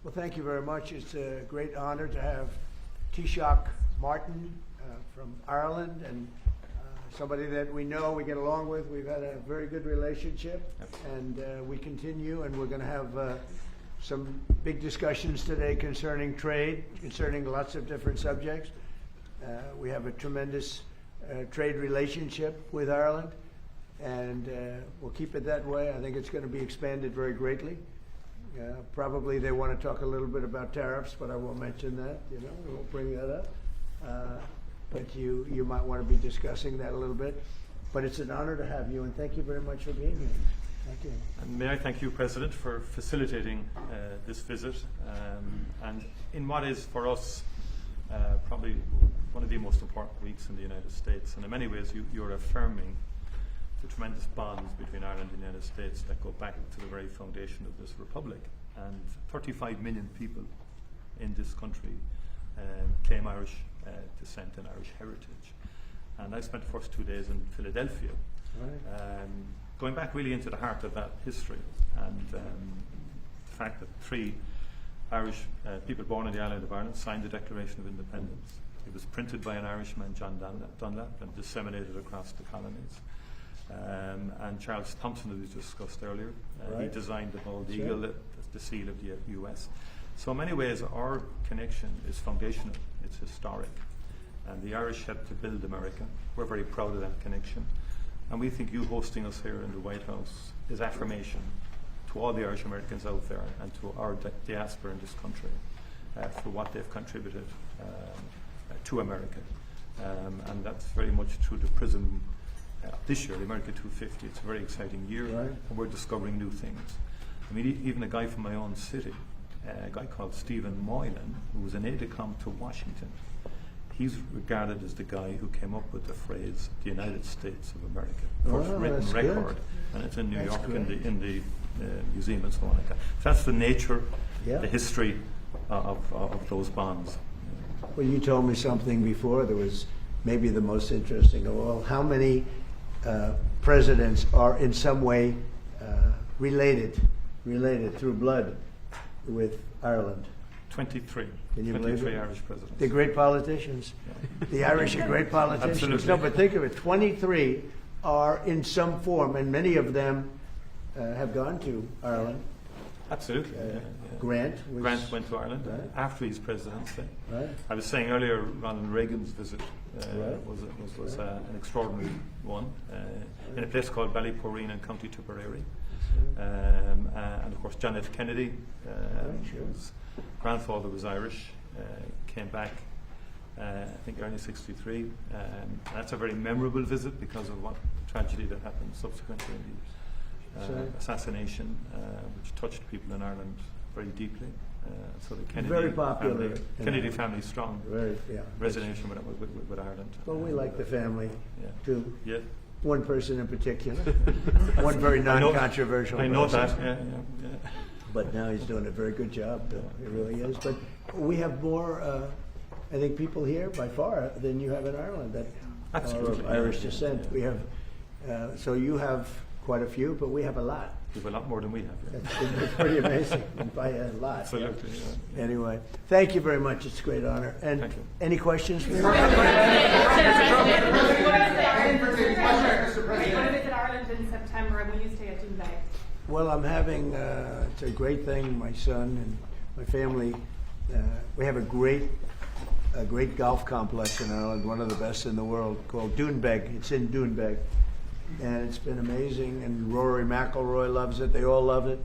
Well, thank you very much. It's a great honor to have Taoiseach Martin from Ireland, and somebody that we know, we get along with. We've had a very good relationship, and we continue, and we're going to have some big discussions today concerning trade, concerning lots of different subjects. We have a tremendous trade relationship with Ireland, and we'll keep it that way. I think it's going to be expanded very greatly. Probably they want to talk a little bit about tariffs, but I won't mention that. We won't bring that up. But you might want to be discussing that a little bit. But it's an honor to have you, and thank you very much for being here. Thank you. And may I thank you, President, for facilitating this visit, and in what is for us probably one of the most important weeks in the United States. And in many ways, you're affirming the tremendous bonds between Ireland and the United States that go back to the very foundation of this republic. And 35 million people in this country claim Irish descent and Irish heritage. And I spent the first 2 days in Philadelphia, going back really into the heart of that history, and the fact that 3 Irish people born on the island of Ireland signed the Declaration of Independence. It was printed by an Irishman, John Dunlap, and disseminated across the colonies. And Charles Thompson, who was discussed earlier, he designed the bald eagle, the seal of the US. So in many ways, our connection is foundational, it's historic. And the Irish helped to build America. We're very proud of that connection. And we think you hosting us here in the White House is affirmation to all the Irish Americans out there and to our diaspora in this country for what they've contributed to America. And that's very much through the prism this year, the America 250. It's a very exciting year, and we're discovering new things. I mean, even a guy from my own city, a guy called Stephen Moylan, who was an aide-de-camp to Washington, he's regarded as the guy who came up with the phrase, the United States of America. First written record, and it's in New York in the museum and so on like that. So that's the nature, the history of those bonds. Well, you told me something before that was maybe the most interesting of all. How many presidents are in some way related through blood with Ireland? 23. Can you 23 Irish presidents. They're great politicians. The Irish are great politicians. Absolutely. No, but think of it. 23 are in some form, and many of them have gone to Ireland. Absolutely. Grant went to Ireland after his presidency. Right. I was saying earlier, Ronald Reagan's visit was an extraordinary one in a place called Ballyporeen in County Tipperary. And of course, John F. Kennedy, whose grandfather was Irish, came back, I think, early '63. That's a very memorable visit because of what tragedy that happened subsequently in the assassination, which touched people in Ireland very deeply. So the Kennedy very popular family, Kennedy family strong resonation with Ireland. Well, we like the family too. Yeah. One person in particular, one very non-controversial. I know person. that. Yeah. But now he's doing a very good job. He really is. But we have more, I think, people here by far than you have in Ireland that are of Irish descent. We have, so you have quite a few, but we have a lot. We have a lot more than we have. It's pretty amazing by a lot. Absolutely. Yeah. Anyway, thank you very much. It's a great honor. And thank you. Any questions for me? What if it's Ireland in September and will you stay at Doonbeg? Well, I'm having, it's a great thing, my son and my family, we have a great golf complex in Ireland, one of the best in the world, called Doonbeg. It's in Doonbeg. And it's been amazing, and Rory McIlroy loves it. They all love it.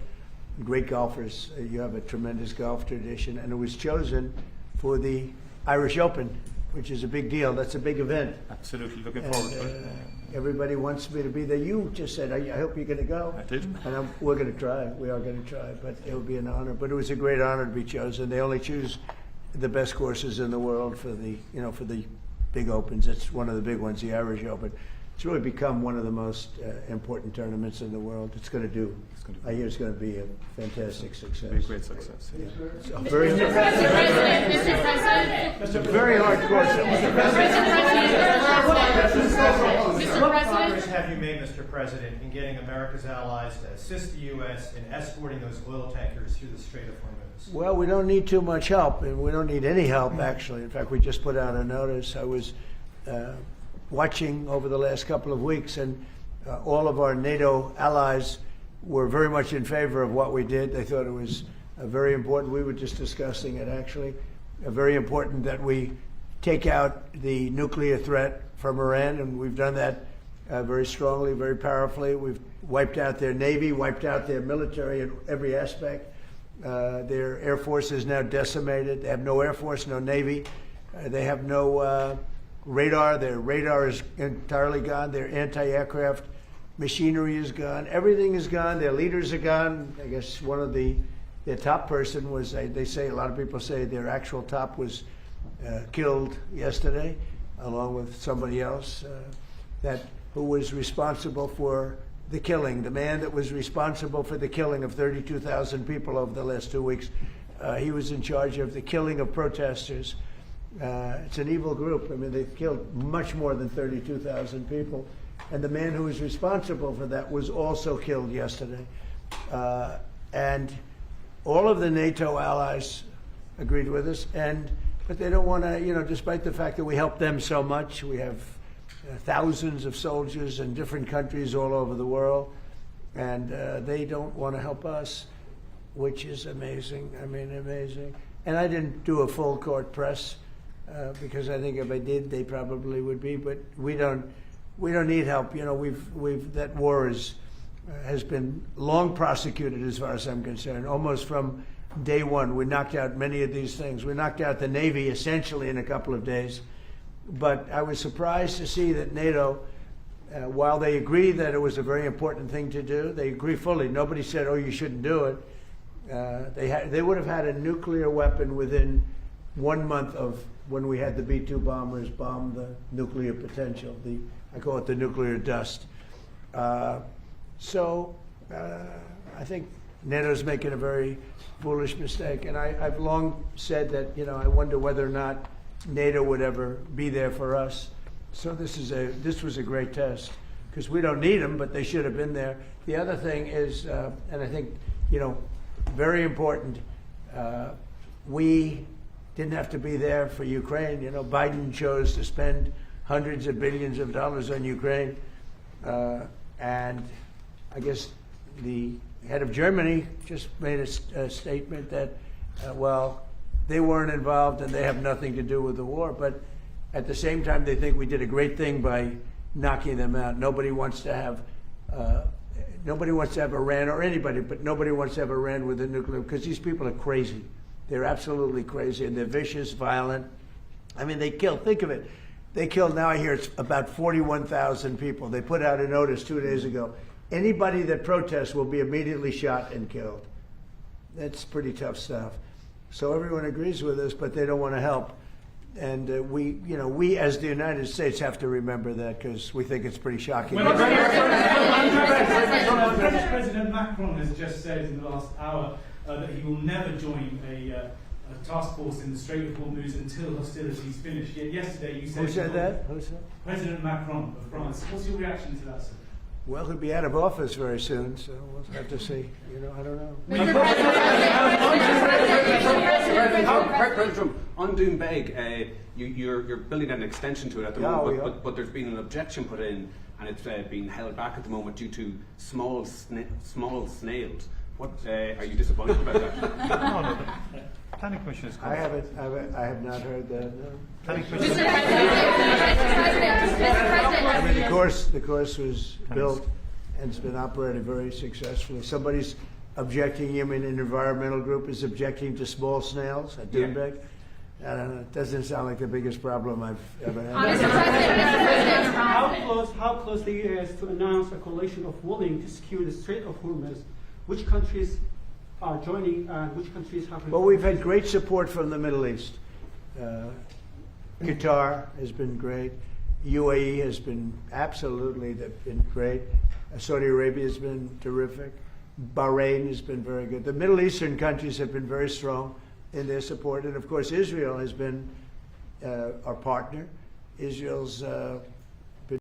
Great golfers. You have a tremendous golf tradition, and it was chosen for the Irish Open, which is a big deal. That's a big event. Absolutely, looking forward to it. Everybody wants me to be there. You just said, I hope you're going to go. I did. And we're going to try. We are going to try, but it will be an honor. But it was a great honor to be chosen. They only choose the best courses in the world for the, for the big opens. It's one of the big ones, the Irish Open. It's really become one of the most important tournaments in the world. It's going to do. I hear it's going to be a fantastic success. Be a great success. Yeah. So very Mr. President. It's a very hard course. Mr. President. What progress have you made, Mr. President, in getting America's allies to assist the U.S. in escorting those oil tankers through the Strait of Hormuz? Well, we don't need too much help, and we don't need any help, actually. In fact, we just put out a notice. I was watching over the last couple of weeks, and all of our NATO allies were very much in favor of what we did. They thought it was very important. We were just discussing it, actually. Very important that we take out the nuclear threat from Iran, and we've done that very strongly, very powerfully. We've wiped out their Navy, wiped out their military in every aspect. Their Air Force is now decimated. They have no Air Force, no Navy. They have no radar. Their radar is entirely gone. Their anti-aircraft machinery is gone. Everything is gone. Their leaders are gone. I guess one of their top person was, they say, a lot of people say their actual top was killed yesterday, along with somebody else who was responsible for the killing. The man that was responsible for the killing of 32,000 people over the last 2 weeks, he was in charge of the killing of protesters. It's an evil group. I mean, they've killed much more than 32,000 people. And the man who was responsible for that was also killed yesterday. And all of the NATO allies agreed with us, but they don't want to, despite the fact that we help them so much. We have thousands of soldiers in different countries all over the world, and they don't want to help us, which is amazing. I mean, amazing. And I didn't do a full court press because I think if I did, they probably would be. But we don't need help. That war has been long prosecuted, as far as I'm concerned, almost from day one. We knocked out many of these things. We knocked out the Navy essentially in a couple of days. But I was surprised to see that NATO, while they agree that it was a very important thing to do, they agree fully. Nobody said, oh, you shouldn't do it. They would have had a nuclear weapon within 1 month of when we had the B-2 bombers bomb the nuclear potential. I call it the nuclear dust. So I think NATO's making a very foolish mistake. And I've long said that, I wonder whether or not NATO would ever be there for us. So this was a great test, because we don't need them, but they should have been there. The other thing is, and I think, very important, we didn't have to be there for Ukraine. Biden chose to spend hundreds of billions of dollars on Ukraine. And I guess the head of Germany just made a statement that, they weren't involved and they have nothing to do with the war. But at the same time, they think we did a great thing by knocking them out. Nobody wants to have Iran, or anybody, but nobody wants to have Iran with a nuclear, because these people are crazy. They're absolutely crazy, and they're vicious, violent. I mean, think of it. They killed, now I hear it's about 41,000 people. They put out a notice 2 days ago. Anybody that protests will be immediately shot and killed. That's pretty tough stuff. So everyone agrees with us, but they don't want to help. And we as the United States have to remember that, because we think it's pretty shocking. President Macron has just said in the last hour that he will never join a task force in the Strait of Hormuz until hostilities finish. Yet yesterday you said... Who said that? Who said? President Macron of France. What's your reaction to that, sir? Well, he'll be out of office very soon, so we'll have to see. I don't know. President Trump, on Doonbeg, you're building an extension to it at the moment, but there's been an objection put in, and it's being held back at the moment due to small snails. What are you disappointed about that? No. Planning Commission is I have not heard that. No. Planning Commission. I mean, the course was built and it's been operated very successfully. Somebody's objecting. You mean an environmental group is objecting to small snails at Doonbeg? I don't know. It doesn't sound like the biggest problem I've ever had. How close the U.S. to announce a coalition of willing to secure the Strait of Hormuz? Which countries are joining and which countries have... Well, we've had great support from the Middle East. Qatar has been great. UAE has been they've been great. Saudi Arabia has been terrific. Bahrain has been very good. The Middle Eastern countries have been very strong in their support. And of course, Israel has been our partner. Israel's